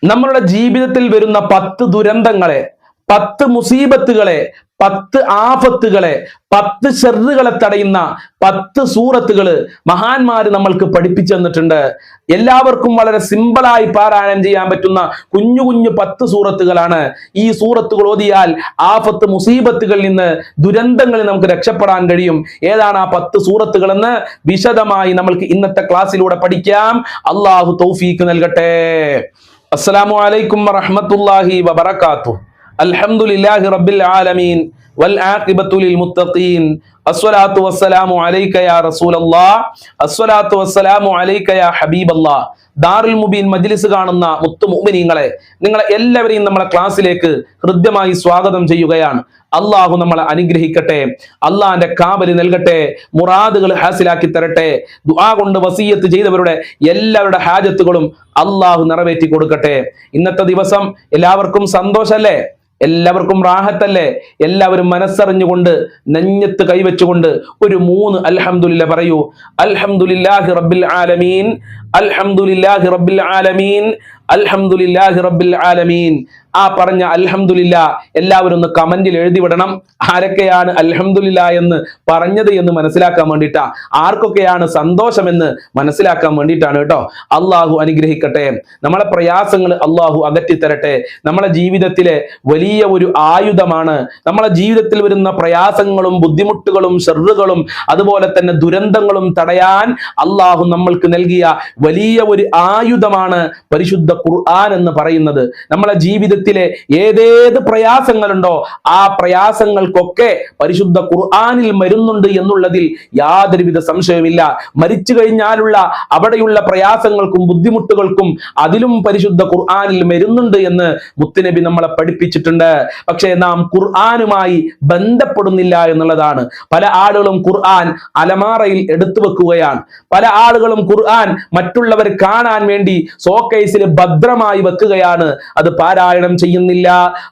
നമ്മളുടെ ജീവിതത്തിൽ വരുന്ന 10 ദുരന്തങ്ങളെ, 10 മുസീബത്തുകളെ, 10 ആഫത്തുകളെ, 10 ഷർറുകളെ തടയുന്ന 10 സൂറത്തുകൾ മഹാന്മാര് നമ്മൾക്ക് പഠിപ്പിച്ചു തന്നിട്ടുണ്ട്. എല്ലാവർക്കും വളരെ സിമ്പിളായി പാരായണം ചെയ്യാൻ പറ്റുന്ന കുഞ്ഞു കുഞ്ഞു 10 സൂറത്തുകളാണ്. ഈ സൂറത്തുകൾ ഓതിയാൽ ആഫത്ത് മുസീബത്തുകളിൽ നിന്ന്, ദുരന്തങ്ങളിൽ നമുക്ക് രക്ഷപ്പെടാൻ കഴിയും. ഏതാണ് ആ 10 സൂറത്തുകൾ എന്ന് വിശദമായി നമ്മൾക്ക് ഇന്നത്തെ ക്ലാസ്സിലൂടെ പഠിക്കാം. അള്ളാഹു തൗഫീക്ക് നൽകട്ടെ. അസ്സലാമു അലൈക്കും വറഹ്മത്തുള്ളാഹി വബറകാതുഹു. അൽഹംദുലില്ലാഹി റബ്ബിൽ ആലമീൻ വൽ ആഖിബത്തു ലിൽ മുത്തഖീൻ. അസ്സലാത്തു വസ്സലാമു അലൈക യാ റസൂലല്ലാഹ്, അസ്സലാത്തു വസ്സലാമു അലൈക യാ ഹബീബല്ലാഹ്. ദാറുൽ മുബീൻ മജ്ലിസ് കാണുന്ന മുത്തു മുഅ്മിനീങ്ങളെ, നിങ്ങളെ എല്ലാവരെയും നമ്മളെ ക്ലാസ്സിലേക്ക് ഹൃദ്യമായി സ്വാഗതം ചെയ്യുകയാണ്. അള്ളാഹു നമ്മളെ അനുഗ്രഹിക്കട്ടെ, അള്ളാഹിന്റെ കാവല് നൽകട്ടെ, മുറാദുകൾ ഹാസിലാക്കി തരട്ടെ. ദുആ കൊണ്ട് വസിയത്ത് ചെയ്തവരുടെ എല്ലാവരുടെ ഹാജത്തുകളും അള്ളാഹു നിറവേറ്റി കൊടുക്കട്ടെ. ഇന്നത്തെ ദിവസം എല്ലാവർക്കും സന്തോഷല്ലേ? എല്ലാവർക്കും റാഹത്തല്ലേ? എല്ലാവരും മനസ്സറിഞ്ഞുകൊണ്ട് നെഞ്ഞത്ത് കൈവച്ചുകൊണ്ട് ഒരു 3 അൽഹംദുലില്ലാഹ് പറയൂ. അൽഹംദുലില്ലാഹി റബ്ബിൽ ആലമീൻ, അൽഹംദുലില്ലാഹി റബ്ബിൽ ആലമീൻ, അൽഹംദുലില്ലാഹി റബ്ബിൽ ആലമീൻ. ആ പറഞ്ഞ അൽഹംദുലില്ലാ എല്ലാവരും ഒന്ന് കമന്റിൽ എഴുതി വിടണം. ആരൊക്കെയാണ് അൽഹംദുലില്ലാ എന്ന് പറഞ്ഞത് എന്ന് മനസ്സിലാക്കാൻ വേണ്ടിയിട്ടാ, ആർക്കൊക്കെയാണ് സന്തോഷമെന്ന് മനസ്സിലാക്കാൻ വേണ്ടിയിട്ടാണ് കേട്ടോ. അള്ളാഹു അനുഗ്രഹിക്കട്ടെ. നമ്മളെ പ്രയാസങ്ങൾ അള്ളാഹു അകറ്റിത്തരട്ടെ. നമ്മളെ ജീവിതത്തിലെ വലിയ ഒരു ആയുധമാണ്. നമ്മളെ ജീവിതത്തിൽ വരുന്ന പ്രയാസങ്ങളും ബുദ്ധിമുട്ടുകളും ഷർറുകളും അതുപോലെ തന്നെ ദുരന്തങ്ങളും തടയാൻ അള്ളാഹു നമ്മൾക്ക് നൽകിയ വലിയ ഒരു ആയുധമാണ് പരിശുദ്ധ ഖുർആൻ എന്ന് പറയുന്നത്. നമ്മളെ ജീവിതത്തിലെ ഏതേത് പ്രയാസങ്ങളുണ്ടോ ആ പ്രയാസങ്ങൾക്കൊക്കെ പരിശുദ്ധ ഖുർആനിൽ മരുന്നുണ്ട് എന്നുള്ളതിൽ യാതൊരുവിധ സംശയമില്ല. മരിച്ചു കഴിഞ്ഞാലുള്ള അവിടെയുള്ള പ്രയാസങ്ങൾക്കും ബുദ്ധിമുട്ടുകൾക്കും അതിലും പരിശുദ്ധ ഖുർആനിൽ മരുന്നുണ്ട് എന്ന് മുത്തുനബി നമ്മളെ പഠിപ്പിച്ചിട്ടുണ്ട്. പക്ഷേ നാം ഖുർആനുമായി ബന്ധപ്പെടുന്നില്ല എന്നുള്ളതാണ്. പല ആളുകളും ഖുർആൻ അലമാറയിൽ എടുത്തു വെക്കുകയാണ്. പല ആളുകളും ഖുർആൻ മറ്റുള്ളവർ കാണാൻ വേണ്ടി ഷോക്കേസിൽ ഭദ്രമായി വെക്കുകയാണ്. അത് പാരായണം ചെയ്യുന്നില്ല,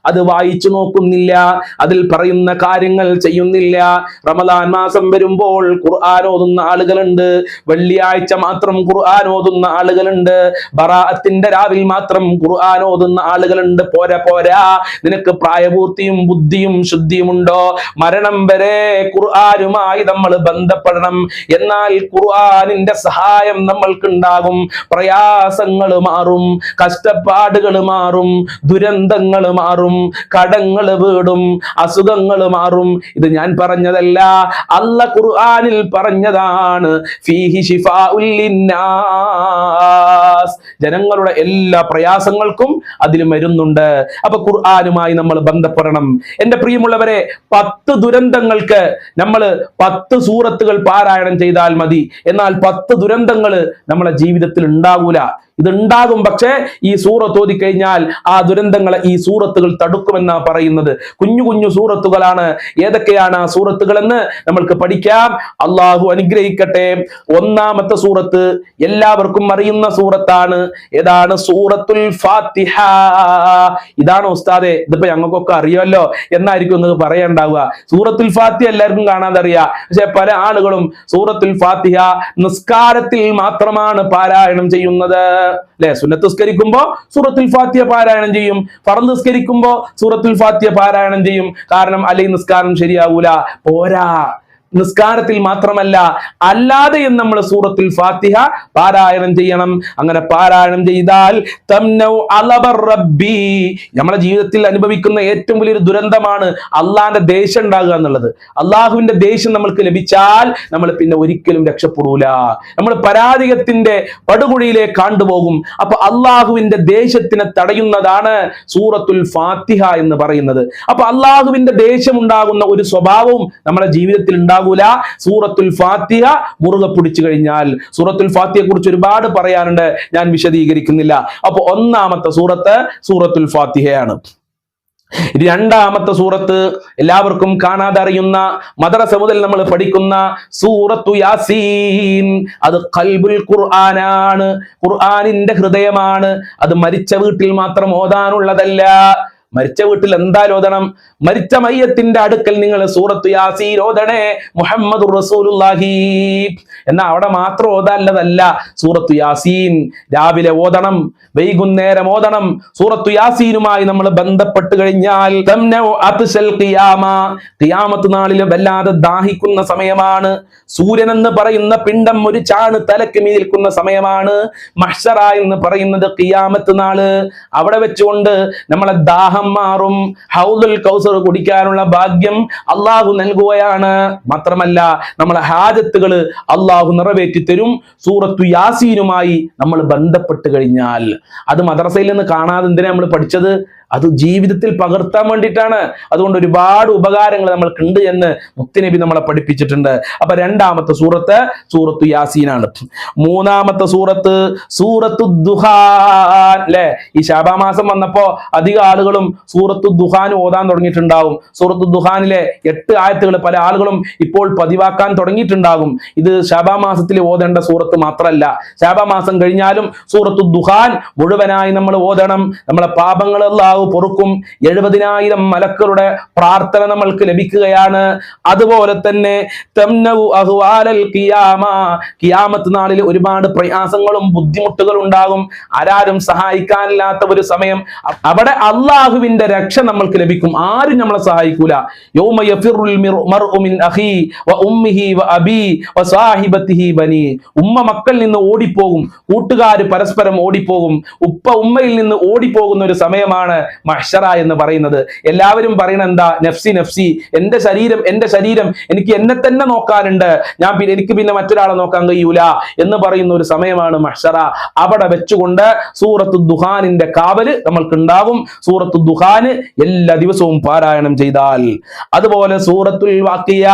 അത് വായിച്ചു നോക്കുന്നില്ല, അതിൽ പറയുന്ന കാര്യങ്ങൾ ചെയ്യുന്നില്ല. റമദാൻ മാസം വരുമ്പോൾ ഖുർആൻ ഓതുന്ന ആളുകളുണ്ട്, വെള്ളിയാഴ്ച മാത്രം ഖുർആൻ ഓതുന്ന ആളുകളുണ്ട്, ബറാഅത്തിന്റെ രാവിൽ മാത്രം ഖുർആൻ ഓതുന്ന ആളുകളുണ്ട്. പോരാ പോരാ, നിനക്ക് പ്രായപൂർത്തിയും ബുദ്ധിയും ശുദ്ധിയും ഉണ്ടോ? മരണം വരെ ഖുർആനുമായി നമ്മൾ ബന്ധപ്പെടണം. എന്നാൽ ഖുർആനിന്റെ സഹായം നമ്മൾക്കുണ്ടാകും. പ്രയാസങ്ങൾ മാറും, കഷ്ടപ്പാടുകൾ മാറും, ദുരന്തങ്ങൾ മാറും, കടങ്ങൾ വീടും, അസുഖങ്ങൾ മാറും. ഇത് ഞാൻ പറഞ്ഞതല്ല, അല്ലാഹ് ഖുർആനിൽ പറഞ്ഞതാണ്. ഫീഹി ശിഫാഉൽ ലിന്നാസ്, ജനങ്ങളുടെ എല്ലാ പ്രയാസങ്ങൾക്കും അതിൽ മരുന്നുണ്ട്. അപ്പൊ ഖുർആനുമായി നമ്മൾ ബന്ധപ്പെടണം. എന്റെ പ്രിയമുള്ളവരെ, 10 ദുരന്തങ്ങൾക്ക് നമ്മൾ 10 സൂറത്തുകൾ പാരായണം ചെയ്താൽ മതി. എന്നാൽ 10 ദുരന്തങ്ങൾ നമ്മളെ ജീവിതത്തിൽ ഉണ്ടാകൂല. ഇതുണ്ടാകും, പക്ഷേ ഈ സൂറത്ത് ഓതിക്കഴിഞ്ഞാൽ ആ ദുരന്തങ്ങളെ ഈ സൂറത്തുകൾ തടുക്കുമെന്നാ പറയുന്നത്. കുഞ്ഞു കുഞ്ഞു സൂറത്തുകളാണ്. ഏതൊക്കെയാണ് ആ സൂറത്തുകൾ എന്ന് നമ്മൾക്ക് പഠിക്കാം. അള്ളാഹു അനുഗ്രഹിക്കട്ടെ. ഒന്നാമത്തെ സൂറത്ത് എല്ലാവർക്കും അറിയുന്ന സൂറത്താണ്. ഏതാണ്? സൂറത്തുൽ ഫാത്തിഹ. ഇതാണ് ഉസ്താദെ, ഇതിപ്പോ ഞങ്ങൾക്കൊക്കെ അറിയാമല്ലോ എന്നായിരിക്കും നിങ്ങൾക്ക് പറയണ്ടാവുക. സൂറത്തുൽ ഫാത്തിഹ എല്ലാവർക്കും കാണാതെ അറിയാം. പക്ഷെ പല ആളുകളും സൂറത്തുൽ ഫാത്തിഹ നിസ്കാരത്തിൽ മാത്രമാണ് പാരായണം ചെയ്യുന്നത്. അല്ലെ? സുന്നത്ത് നിസ്കരിക്കുമ്പോ സൂറത്തുൽ ഫാത്തിഹ പാരായണം ചെയ്യും, ഫർദ് നിസ്കരിക്കുമ്പോ സൂറത്തുൽ ഫാത്തിഹ പാരായണം ചെയ്യും. കാരണം അല്ലെങ്കിൽ നിസ്കാരം ശരിയാവൂല. പോരാ, നിസ്കാരത്തിൽ മാത്രമല്ല അല്ലാതെയും നമ്മൾ സൂറത്തുൽ ഫാത്തിഹ പാരായണം ചെയ്യണം. അങ്ങനെ പാരായണം ചെയ്താൽ നമ്മുടെ ജീവിതത്തിൽ അനുഭവിക്കുന്ന ഏറ്റവും വലിയൊരു ദുരന്തമാണ് അള്ളാഹിന്റെ ദേഷ്യം ഉണ്ടാകുക എന്നുള്ളത്. അള്ളാഹുവിന്റെ ദേഷ്യം നമ്മൾക്ക് ലഭിച്ചാൽ നമ്മൾ പിന്നെ ഒരിക്കലും രക്ഷപ്പെടൂല. നമ്മൾ പരാജയത്തിന്റെ പടുകുഴിയിലേക്ക് കണ്ടുപോകും. അപ്പൊ അള്ളാഹുവിന്റെ ദേഷ്യത്തിനെ തടയുന്നതാണ് സൂറത്തുൽ ഫാത്തിഹ എന്ന് പറയുന്നത്. അപ്പൊ അള്ളാഹുവിന്റെ ദേഷ്യം ഉണ്ടാകുന്ന ഒരു സ്വഭാവവും നമ്മുടെ ജീവിതത്തിൽ ഉണ്ടാകും. സൂറത്തുൽ ഫാത്തിഹ മുറുകെ പിടിച്ചു കഴിഞ്ഞാൽ. സൂറത്തുൽ ഫാത്തിഹയെ കുറിച്ച് ഒരുപാട് പറയാനുണ്ട്, ഞാൻ വിശദീകരിക്കുന്നില്ല. അപ്പൊ ഒന്നാമത്തെ സൂറത്ത് സൂറത്തുൽ ഫാത്തിഹയാണ്. രണ്ടാമത്തെ സൂറത്ത് എല്ലാവർക്കും കാണാതെ അറിയുന്ന, മദ്രസ മുതൽ നമ്മൾ പഠിക്കുന്ന സൂറത്തു യാസീൻ. അത് ഖൽബുൽ ഖുർആനാണ്, ഖുർആനിന്റെ ഹൃദയമാണ്. അത് മരിച്ച വീട്ടിൽ മാത്രം ഓതാനുള്ളതല്ല. മരിച്ച വീട്ടിൽ എന്തായാലും ഓതണം. മരിച്ച മയ്യത്തിന്റെ അടുക്കൽ നിങ്ങൾ സൂറത്തു യാസീൻ ഓതണേ മുഹമ്മദുർ റസൂലുള്ളാഹി. എന്നാ അവിടെ മാത്രം ഓതാല്ലതല്ല, സൂറത്തു യാസീൻ രാവിലെ ഓതണം, വൈകുന്നേരം ഓതണം. സൂറത്തു യാസീനുമായി നമ്മൾ ബന്ധപ്പെട്ട് കഴിഞ്ഞാൽ ഖിയാമത്ത് നാളിൽ വല്ലാതെ ദാഹിക്കുന്ന സമയമാണ്. സൂര്യൻ എന്ന് പറയുന്ന പിണ്ഡം ഒരു ചാണ് തലക്ക് മീതിൽക്കുന്ന സമയമാണ്. മഹ്ശറ എന്ന് പറയുന്നത് ഖിയാമത്ത് നാള്. അവിടെ വെച്ചുകൊണ്ട് നമ്മളെ ദാഹം മാറും. ഹൗദുൽ കൗസർ കുടിക്കാനുള്ള ഭാഗ്യം അള്ളാഹു നൽകുകയാണ്. മാത്രമല്ല നമ്മളെ ഹാജത്തുകൾ അള്ളാഹു നിറവേറ്റി തരും സൂറത്തു യാസീനുമായി നമ്മൾ ബന്ധപ്പെട്ട് കഴിഞ്ഞാൽ. അത് മദ്രസയിൽ നിന്ന് കാണാതെ എന്തിനാ നമ്മൾ പഠിച്ചത്? അത് ജീവിതത്തിൽ പകർത്താൻ വേണ്ടിയിട്ടാണ്. അതുകൊണ്ട് ഒരുപാട് ഉപകാരങ്ങൾ നമ്മൾക്കുണ്ട് എന്ന് മുത്തുനബി നമ്മളെ പഠിപ്പിച്ചിട്ടുണ്ട്. അപ്പൊ രണ്ടാമത്തെ സൂറത്ത് സൂറത്തു യാസീനാണ്. മൂന്നാമത്തെ സൂറത്ത് സൂറത്തു ദുഹാൻ. അല്ലെ, ഈ ശഅബാ മാസം വന്നപ്പോ അധിക ആളുകളും സൂറത്തു ദുഹാൻ ഓതാൻ തുടങ്ങിയിട്ടുണ്ടാവും. സൂറത്തു ദുഹാനിലെ 8 ആയത്തുകൾ പല ആളുകളും ഇപ്പോൾ പതിവാക്കാൻ തുടങ്ങിയിട്ടുണ്ടാകും. ഇത് ശഅബാ മാസത്തിൽ ഓതേണ്ട സൂറത്ത് മാത്രമല്ല, ശഅബാ മാസം കഴിഞ്ഞാലും സൂറത്തു ദുഹാൻ മുഴുവനായി നമ്മൾ ഓതണം. നമ്മളെ പാപങ്ങൾ പൊറുക്കും. 70,000 മലക്കളുടെ പ്രാർത്ഥന നമ്മൾക്ക് ലഭിക്കുകയാണ്. അതുപോലെ തന്നെ ഖിയാമത്ത് നാളിൽ ഒരുപാട് പ്രയാസങ്ങളും ബുദ്ധിമുട്ടുകളും ഉണ്ടാകും. ആരും സഹായിക്കാനില്ലാത്ത ഒരു സമയം. അവിടെ അള്ളാഹുവിന്റെ രക്ഷ നമ്മൾക്ക് ലഭിക്കും. ആരും നമ്മളെ സഹായിക്കൂല. യൗമ യഫിറുൽ മർഉ മിൻ അഖീ വ ഉമ്മിഹി വ അബീ വ സാഹിബതിഹി ബനീ. ഉമ്മ മക്കളിൽ നിന്ന് ഓടിപ്പോകും, കൂട്ടുകാർ പരസ്പരം ഓടിപ്പോകും, ഉപ്പ ഉമ്മയിൽ നിന്ന് ഓടിപ്പോകുന്ന ഒരു സമയമാണ് മഹ്ശറ എന്ന് പറയുന്നത്. എല്ലാവരും പറയുന്നത് എന്താ? നഫ്സി നഫ്സി, എന്റെ ശരീരം എന്റെ ശരീരം, എനിക്ക് എന്നെ തന്നെ നോക്കാനുണ്ട്, എനിക്ക് പിന്നെ മറ്റൊരാളെ നോക്കാൻ കഴിയൂല എന്ന് പറയുന്ന ഒരു സമയമാണ് മഹ്ശറ. അവിടെ വെച്ചുകൊണ്ട് സൂറത്തു ദുഹാനിന്റെ കാവല് നമ്മൾക്ക് ഉണ്ടാകും. സൂറത്തു ദുഹാന് എല്ലാ ദിവസവും പാരായണം ചെയ്താൽ. അതുപോലെ സൂറത്തുൽ വാഖിയ,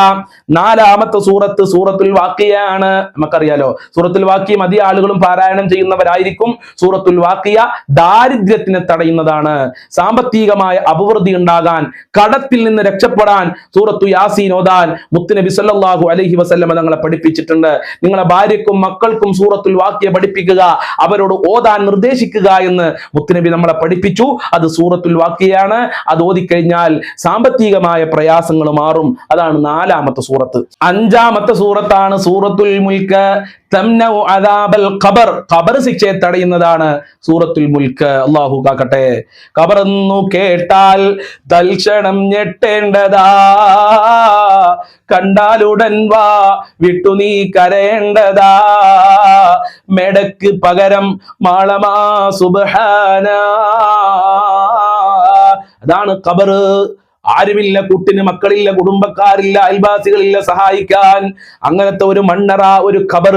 നാലാമത്തെ സൂറത്ത് സൂറത്തുൽ വാഖിയാണ്. നമുക്കറിയാലോ, സൂറത്തുൽ വാഖിയ അധികം ആളുകളും പാരായണം ചെയ്യുന്നവരായിരിക്കും. സൂറത്തുൽ വാഖിയ ദാരിദ്ര്യത്തിനെ തടയുന്നതാണ്. സാമ്പത്തികമായ അഭിവൃദ്ധി ഉണ്ടാകാൻ, കടത്തിൽ നിന്ന് രക്ഷപ്പെടാൻ സൂറത്തു യാസീൻ ഓതാൻ മുത്തുനബി സല്ലല്ലാഹു അലൈഹി വസല്ലം തങ്ങളെ പഠിപ്പിച്ചിട്ടുണ്ട്. നിങ്ങളെ ഭാര്യക്കും മക്കൾക്കും സൂറത്തുൽ വാഖിയ പഠിപ്പിക്കുക, അവരോട് ഓതാൻ നിർദ്ദേശിക്കുക എന്ന് മുത്തുനബി നമ്മളെ പഠിപ്പിച്ചു. അത് സൂറത്തുൽ വാഖിയാണ്. അത് ഓതിക്കഴിഞ്ഞാൽ സാമ്പത്തികമായ പ്രയാസങ്ങൾ മാറും. അതാണ് നാലാമത്തെ സൂറത്ത്. അഞ്ചാമത്തെ സൂറത്താണ് സൂറത്തുൽ മുൽക്ക്. തംനഉ അദാബൽ ഖബർ, ഖബർ ശിക്ഷയെ തടയുന്നതാണ് സൂറത്തുൽ മുൽക്ക്. അല്ലാഹു കാക്കട്ടെ. ഖബർ എന്ന് കേട്ടാൽ തൽക്ഷണം ഞെട്ടേണ്ടതാ, കണ്ടാലുടൻ വാ വിട്ടു നീ കരയേണ്ടതാ, മെടക്ക് പകരം മാളമാ സുബ്ഹാന. അതാണ് ഖബർ. ആരുമില്ല, കൂട്ടിന് മക്കളില്ല, കുടുംബക്കാരില്ല, അയൽവാസികളില്ല സഹായിക്കാൻ. അങ്ങനത്തെ ഒരു മണ്ണറ, ഒരു ഖബർ,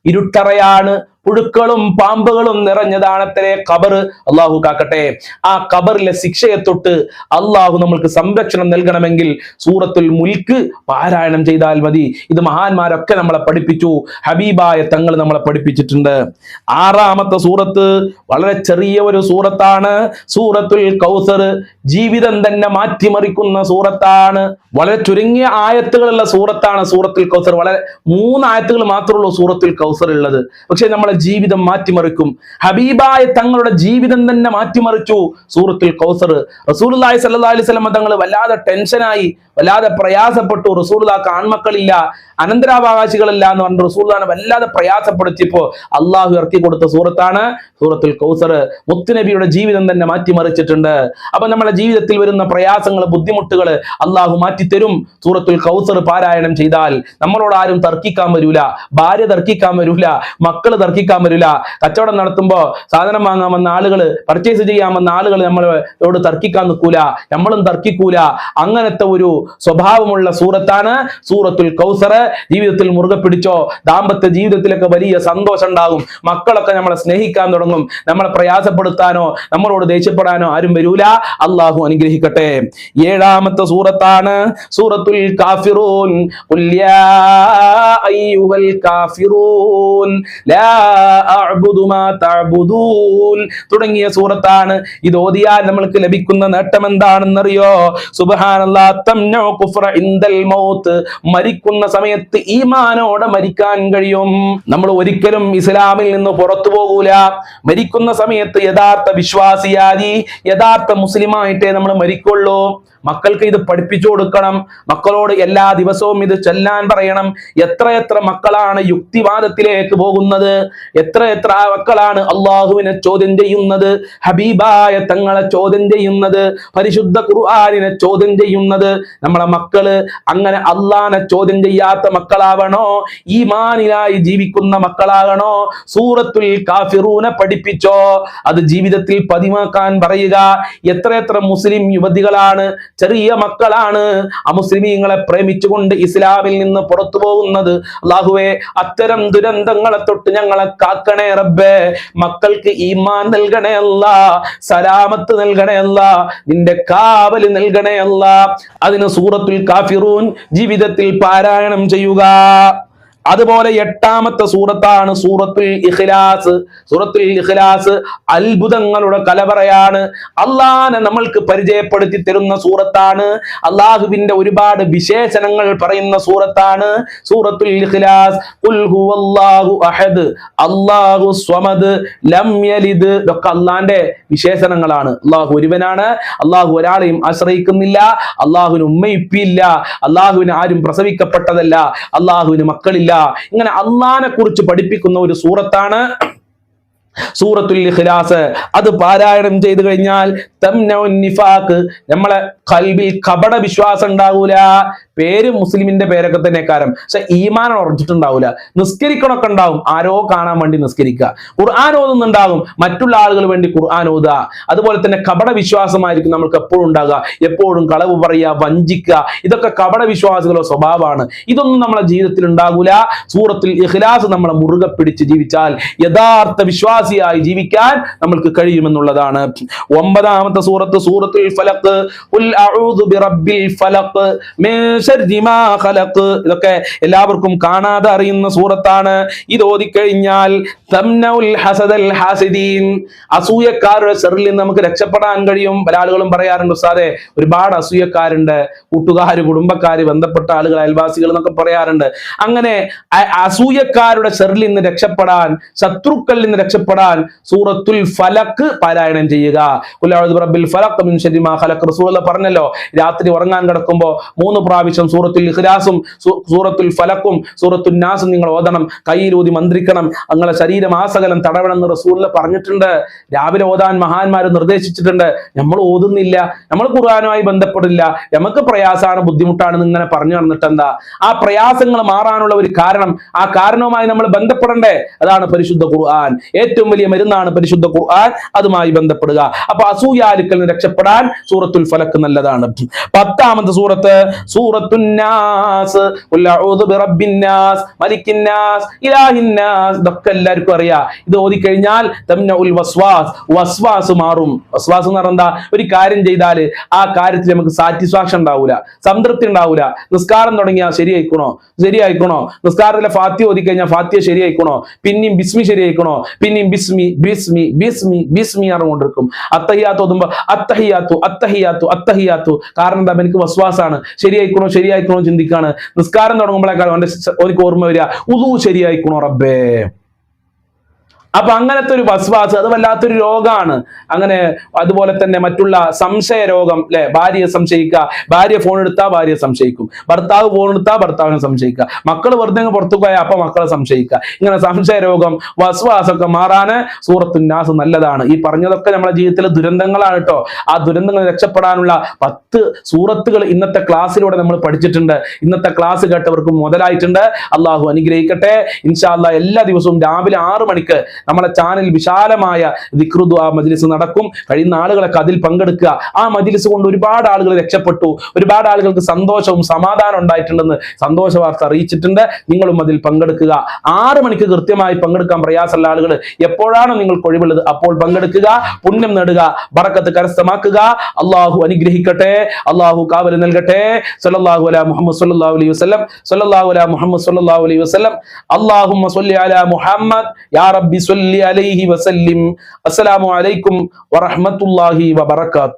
ഇരുട്ടറയാണ്. പുഴുക്കളും പാമ്പുകളും നിറഞ്ഞതാണത്രേ ഖബർ. അള്ളാഹു കാക്കട്ടെ. ആ ഖബറിലെ ശിക്ഷയെ തൊട്ട് അള്ളാഹു നമ്മൾക്ക് സംരക്ഷണം നൽകണമെങ്കിൽ സൂറത്തുൽ മുൽക്ക് പാരായണം ചെയ്താൽ മതി. ഇത് മഹാന്മാരൊക്കെ നമ്മളെ പഠിപ്പിച്ചു, ഹബീബായ തങ്ങൾ നമ്മളെ പഠിപ്പിച്ചിട്ടുണ്ട്. ആറാമത്തെ സൂറത്ത് വളരെ ചെറിയ ഒരു സൂറത്താണ്, സൂറത്തുൽ കൗസർ. ജീവിതം തന്നെ മാറ്റിമറിക്കുന്ന സൂറത്താണ്. വളരെ ചുരുങ്ങിയ ആയത്തുകളുള്ള സൂറത്താണ് സൂറത്തുൽ കൗസർ. വളരെ 3 ആയത്തുകൾ മാത്രമേ ഉള്ളൂ സൂറത്തുൽ കൗസർ ഉള്ളത്. പക്ഷെ നമ്മളെ ജീവിതം മാറ്റിമറിക്കും. ഹബീബായ തങ്ങളുടെ ജീവിതം തന്നെ മാറ്റിമറിച്ചു സൂറത്തുൽ കൗസർ. റസൂലുള്ളാഹി സ്വല്ലല്ലാഹു അലൈഹി വസല്ലം തങ്ങൾ വല്ലാതെ ടെൻഷനായി, വല്ലാതെ പ്രയാസപ്പെട്ടു. റസൂലുള്ളാഹിക്ക് ആൺമക്കളില്ല, അനന്തരാവകാശികളില്ല എന്ന് പറഞ്ഞ് റസൂലുള്ളാഹിനെ വല്ലാതെ പ്രയാസപ്പെടുത്തിയപ്പോ അള്ളാഹു ഇറക്കി കൊടുത്ത സൂറത്താണ് സൂറത്തുൽ കൗസർ. മുത്തുനബിയുടെ ജീവിതം തന്നെ മാറ്റിമറിച്ചിട്ടുണ്ട്. അപ്പൊ നമ്മുടെ ജീവിതത്തിൽ വരുന്ന പ്രയാസങ്ങൾ, ബുദ്ധിമുട്ടുകൾ അള്ളാഹു മാറ്റിത്തരും സൂറത്തുൽ കൗസർ പാരായണം ചെയ്താൽ. നമ്മളോട് ആരും തർക്കിക്കാൻ വരൂല, ഭാര്യ തർക്കിക്കാൻ വരൂല, മക്കള് തർക്കിക്കാൻ വരൂല. കച്ചവടം നടത്തുമ്പോ സാധനം വാങ്ങാൻ വന്ന ആളുകൾ, പർച്ചേസ് ചെയ്യാൻ വന്ന ആളുകൾ നമ്മളോട് തർക്കിക്കാൻ നിൽക്കൂല, നമ്മളും തർക്കിക്കൂല. അങ്ങനത്തെ ഒരു സ്വഭാവമുള്ള സൂറത്താണ് സൂറത്തുൽ കൗസർ. ജീവിതത്തിൽ മുറുകെ പിടിച്ചോ, ദാമ്പത്യ ജീവിതത്തിലൊക്കെ വലിയ സന്തോഷം ഉണ്ടാകും. മക്കളൊക്കെ നമ്മളെ സ്നേഹിക്കാൻ തുടങ്ങും. നമ്മളെ പ്രയാസപ്പെടുത്താനോ നമ്മളോട് ദേഷ്യപ്പെടാനോ ആരും വരൂല. അള്ളാഹു അനുഗ്രഹിക്കട്ടെ. ഏഴാമത്തെ സൂറത്താണ് സൂറത്തുൽ കാഫിറൂൻ. ഖുൽ യാ അയ്യുഹൽ കാഫിറൂൻ ലാ അഅ്ബുദു മാ തഅ്ബുദൂൻ തുടങ്ങിയ സൂറത്താണ്. ഇത് ഓതിയാൽ നമ്മൾക്ക് ലഭിക്കുന്ന നേട്ടം എന്താണെന്നറിയോ? സുബ്ഹാനല്ലാഹ്, തംനഉ കുഫ്ര ഇൻദൽ മൗത്ത്, മരിക്കുന്ന സമയത്ത് ഈമാനോടെ മരിക്കാൻ കഴിയും. നമ്മൾ ഒരിക്കലും ഇസ്ലാമിൽ നിന്ന് പുറത്തു പോകൂല. മരിക്കുന്ന സമയത്ത് യഥാർത്ഥ വിശ്വാസിയായി യഥാർത്ഥ മുസ്ലിമായിട്ടേ നമ്മൾ മരിക്കുള്ളൂ. മക്കൾക്ക് ഇത് പഠിപ്പിച്ചു കൊടുക്കണം. മക്കളോട് എല്ലാ ദിവസവും ഇത് ചൊല്ലാൻ പറയണം. എത്ര മക്കളാണ് യുക്തിവാദത്തിലേക്ക് പോകുന്നത്? എത്ര മക്കളാണ് അള്ളാഹുവിനെ ചോദ്യം ചെയ്യുന്നത്, ഹബീബായ തങ്ങളെ ചോദ്യം ചെയ്യുന്നത്, പരിശുദ്ധ ഖുർആനിനെ ചോദ്യം ചെയ്യുന്നത്? നമ്മളെ മക്കള് അങ്ങനെ അള്ളാഹിനെ ചോദ്യം ചെയ്യാത്ത മക്കളാവണോ? ഈമാനിലായി ജീവിക്കുന്ന മക്കളാകണോ? സൂറത്തുൽ കാഫിറൂനെ പഠിപ്പിച്ചോ, അത് ജീവിതത്തിൽ പതിവാക്കാൻ പറയുക. എത്ര മുസ്ലിം യുവതികളാണ്, ചെറിയ മക്കളാണ് അമുസ്ലിമീങ്ങളെ പ്രേമിച്ചുകൊണ്ട് ഇസ്ലാമിൽ നിന്ന് പുറത്തു പോകുന്നത്. അല്ലാഹുവേ, അത്തരം ദുരന്തങ്ങളെ തൊട്ട് ഞങ്ങളെ കാക്കണേ റബ്ബേ. മക്കൾക്ക് ഈമാൻ നൽകണേ അല്ലാ, സലാമത്ത് നൽകണേ അല്ലാ, നിന്റെ കാവല് നൽകണേ അല്ലാ. അതിന് സൂറത്തുൽ കാഫിറൂൻ ജീവിതത്തിൽ പാരായണം ചെയ്യുക. അതുപോലെ 8ാമത്തെ സൂറത്താണ് സൂറത്തുൽ ഇഖ്ലാസ്. സൂറത്തുൽ ഇഖ്ലാസ് അത്ഭുതങ്ങളുടെ കലവറയാണ്. അള്ളാഹനെ നമ്മൾക്ക് പരിചയപ്പെടുത്തി തരുന്ന സൂറത്താണ്. അള്ളാഹുവിന്റെ ഒരുപാട് വിശേഷണങ്ങൾ പറയുന്ന സൂറത്താണ് സൂറത്തുൽ ഇഖ്ലാസ്. ഖുൽ ഹുവല്ലാഹു അഹദ്, അല്ലാഹു സ്വമദ്, ലം യലിദ്, ഇതൊക്കെ അള്ളാന്റെ വിശേഷണങ്ങളാണ്. അള്ളാഹു ഒരുവനാണ്, അള്ളാഹു ഒരാളെയും ആശ്രയിക്കുന്നില്ല, അള്ളാഹുവിന് ഉമ്മയിപ്പില്ല, അള്ളാഹുവിന് ആരും പ്രസവിക്കപ്പെട്ടതല്ല, അള്ളാഹുവിന് മക്കളില്ല. ഇങ്ങനെ അള്ളാഹിനെ കുറിച്ച് പഠിപ്പിക്കുന്ന ഒരു സൂറത്താണ് സൂറത്തുൽ ഇഖ്ലാസ്. അത് പാരായണം ചെയ്തു കഴിഞ്ഞാൽ തംനഉൻ നിഫാഖ്, നമ്മളെ ഖൽബിൽ കപട വിശ്വാസം ഉണ്ടാവൂല. പേര് മുസ്ലിമിന്റെ പേരൊക്കെ തന്നെ കാരം, പക്ഷെ ഈമാൻ ഉറച്ചിട്ടുണ്ടാവൂല. നിസ്കരിക്കണമൊക്കെ ഉണ്ടാവും, ആരോ കാണാൻ വേണ്ടി നിസ്കരിക്കുക. ഖുർആൻ ഓതുന്നുണ്ടാകും, മറ്റുള്ള ആളുകൾ വേണ്ടി ഖുർആൻ ഓതുക. അതുപോലെ തന്നെ കപട വിശ്വാസമായിരിക്കും നമ്മൾക്ക് എപ്പോഴും ഉണ്ടാകുക. എപ്പോഴും കളവ് പറയുക, വഞ്ചിക്കുക, ഇതൊക്കെ കപട വിശ്വാസികളുടെ സ്വഭാവമാണ്. ഇതൊന്നും നമ്മളെ ജീവിതത്തിൽ ഉണ്ടാകൂല. സൂറത്തുൽ ഇഖ്ലാസ് നമ്മളെ മുറുകെ പിടിച്ച് ജീവിച്ചാൽ യഥാർത്ഥ വിശ്വാസിയായി ജീവിക്കാൻ നമ്മൾക്ക് കഴിയുമെന്നുള്ളതാണ്. 9ാമത്തെ സൂറത്ത് സൂറത്തുൽ ഫലഖ്. ഖുൽ അഊദു ബിറബ്ബിൽ ഫലഖ് മിൻ ശർരി മാ ഖലഖ്. ഇതൊക്കെ എല്ലാവർക്കും കാണാതെ അറിയുന്ന സൂറത്താണ്. ഇത് ഓതിക്കഴിഞ്ഞാൽ തംനഉൽ ഹസദൽ ഹാസിദീൻ, അസൂയക്കാരുടെ ശർറിൽ നിന്ന് നമുക്ക് രക്ഷപ്പെടാൻ കഴിയും. പല ആളുകളും പറയാറുണ്ട്, ഉസ്താദേ ഒരുപാട് അസൂയക്കാരുണ്ട്, കൂട്ടുകാര്, കുടുംബക്കാര്, ബന്ധപ്പെട്ട ആളുകൾ, അയൽവാസികൾ എന്നൊക്കെ പറയാറുണ്ട്. അങ്ങനെ അസൂയക്കാരുടെ ശർറിൽ നിന്ന് രക്ഷപ്പെടാൻ, ശത്രുക്കളിൽ നിന്ന് രക്ഷപ്പെടാൻ സൂറത്തുൽ ഫലഖ് പാരായണം ചെയ്യുക. ഖുൽ അഊദു ബിറബ്ബിൽ ഫലഖ് മിൻ ശർരി മാ ഖലഖ്. റസൂലുള്ളാഹി പറഞ്ഞല്ലോ, രാത്രി ഉറങ്ങാൻ കിടക്കുമ്പോൾ 3 പ്രാവശ്യം സൂറത്തുൽ ഇഖ്ലാസും സൂറത്തുൽ ഫലഖും സൂറത്തുൻ നാസും നിങ്ങൾ ഓതണം. കയ്യിലൂതി മന്ത്രിക്കണം, നിങ്ങളെ ശരീരം ആസകലം തടവണം എന്ന് റസൂലുള്ളാഹി പറഞ്ഞിട്ടുണ്ട്. രാവിലെ ഓതാൻ മഹാന്മാർ നിർദ്ദേശിച്ചിട്ടുണ്ട്. നമ്മൾ ഓതുന്നില്ല, നമ്മൾ ഖുർആനുമായി ബന്ധപ്പെടില്ല, നമുക്ക് പ്രയാസമാണ്, ബുദ്ധിമുട്ടാണെന്ന് ഇങ്ങനെ പറഞ്ഞു നടന്നിട്ട് എന്താ? ആ പ്രയാസങ്ങൾ മാറാനുള്ള ഒരു കാരണം, ആ കാരണവുമായി നമ്മൾ ബന്ധപ്പെടണ്ടേ? അതാണ് പരിശുദ്ധ ഖുർആൻ. ഏറ്റവും വലിയ മരുന്നാണ് പരിശുദ്ധ ഖുർആൻ. അതുമായി ബന്ധപ്പെടുക. അപ്പൊ അസൂയാലുക്കളിൽ നിന്ന് രക്ഷപ്പെടാൻ സൂറത്തുൽ ഫലഖ് നല്ലതാണ്. 10ാമത്തെ സൂറത്ത് സൂറത്തുൻ നാസ്. ഖുൽ അഊദു ബിറബ്ബിൻ നാസ് മലിക്കിൻ നാസ് ഇലാഹിൻ നാസ്. ഇതൊക്കെ എല്ലാവർക്കും അറിയാം. ഇത് ഓതിക്കഴിഞ്ഞാൽ തംനഉൽ വസ്വാസ്, വസ്വാസ് മാറും. വസ്വാസ് എന്ന് പറഞ്ഞാൽ എന്താ? ഒരു കാര്യം ചെയ്താൽ ആ കാര്യത്തിൽ നമുക്ക് സാറ്റിസ്ഫാക്ഷൻ ഉണ്ടാവൂല, സംതൃപ്തി ഉണ്ടാവൂല. നിസ്കാരം തുടങ്ങിയാൽ ശരിയായിക്കണോ, നിസ്കാരത്തിലെ ഫാത്തിഹ ഓതിക്കഴിഞ്ഞാൽ ഫാത്തിഹ ശരിയായിക്കണോ, പിന്നെയും ബിസ്മി ശരിയായിക്കണോ, പിന്നെയും ബിസ്മി ബിസ്മി ബിസ്മി ബിസ്മി അറിഞ്ഞുകൊണ്ടിരിക്കും. അത്തഹിയാത്ത് ഓതുമ്പോ അത്തഹിയാത്തു. കാരണം എന്താ? എനിക്ക് വസ്വാസാണ്. ശരിയായിക്കണോ ചിന്തിക്കാണ്. നിസ്കാരം തുടങ്ങുമ്പോഴേക്കാളും എനിക്ക് ഓർമ്മ വരിക, ഉദു ശരിയായിക്കണോ റബ്ബേ. അപ്പൊ അങ്ങനത്തെ ഒരു വസ്വാസ്, അത് വല്ലാത്തൊരു രോഗമാണ്. അങ്ങനെ അതുപോലെ തന്നെ മറ്റുള്ള സംശയ രോഗം, അല്ലെ? ഭാര്യയെ സംശയിക്കുക, ഭാര്യ ഫോൺ എടുത്താൽ ഭാര്യയെ സംശയിക്കും, ഭർത്താവ് ഫോൺ എടുത്താൽ ഭർത്താവിനെ സംശയിക്കുക, മക്കൾ വെറുതെ പുറത്തു പോയാൽ അപ്പൊ മക്കളെ സംശയിക്കുക. ഇങ്ങനെ സംശയ രോഗം, വസ്വാസൊക്കെ മാറാന് സൂറത്തുൻ നാസ് നല്ലതാണ്. ഈ പറഞ്ഞതൊക്കെ നമ്മുടെ ജീവിതത്തിലെ ദുരന്തങ്ങളാണ് കേട്ടോ. ആ ദുരന്തങ്ങൾ രക്ഷപ്പെടാനുള്ള 10 സൂറത്തുകൾ ഇന്നത്തെ ക്ലാസ്സിലൂടെ നമ്മൾ പഠിച്ചിട്ടുണ്ട്. ഇന്നത്തെ ക്ലാസ് കേട്ടവർക്ക് മുതലായിട്ടുണ്ട്. അള്ളാഹു അനുഗ്രഹിക്കട്ടെ. ഇൻഷാ അല്ലാഹ് എല്ലാ ദിവസവും രാവിലെ 6 മണിക്ക് നമ്മളെ ചാനൽ വിശാലമായ ദിക്റു ദുആ മജ്ലിസ് നടക്കും. കഴിയുന്ന ആളുകളൊക്കെ അതിൽ പങ്കെടുക്കുക. ആ മജ്ലിസ് കൊണ്ട് ഒരുപാട് ആളുകൾ രക്ഷപ്പെട്ടു, ഒരുപാട് ആളുകൾക്ക് സന്തോഷവും സമാധാനം ഉണ്ടായിട്ടുണ്ടെന്ന് സന്തോഷ വാർത്ത അറിയിച്ചിട്ടുണ്ട്. നിങ്ങളും അതിൽ പങ്കെടുക്കുക. 6 മണിക്ക് കൃത്യമായി പങ്കെടുക്കാൻ പ്രയാസമുള്ള ആളുകൾ എപ്പോഴാണോ നിങ്ങൾക്ക് ഒഴിവുള്ളത് അപ്പോൾ പങ്കെടുക്കുക, പുണ്യം നേടുക, ബറക്കത്ത് കരസ്ഥമാക്കുക. അള്ളാഹു അനുഗ്രഹിക്കട്ടെ, അള്ളാഹു കാവൽ നൽകട്ടെ. സല്ലല്ലാഹു അലാ മുഹമ്മദ് സല്ലല്ലാഹു അലൈഹി വസല്ലം, സല്ലല്ലാഹു അലാ മുഹമ്മദ് സല്ലല്ലാഹു അലൈഹി വസല്ലം. അല്ലാഹുമ്മ സ്വല്ലി അലാ മുഹമ്മദ് യാ റബ്ബി സ്വല്ലി അലൈഹി വസല്ലിം. അസ്സലാമു അലൈക്കും വറഹ്മത്തുള്ളാഹി വബറകാതുഹു.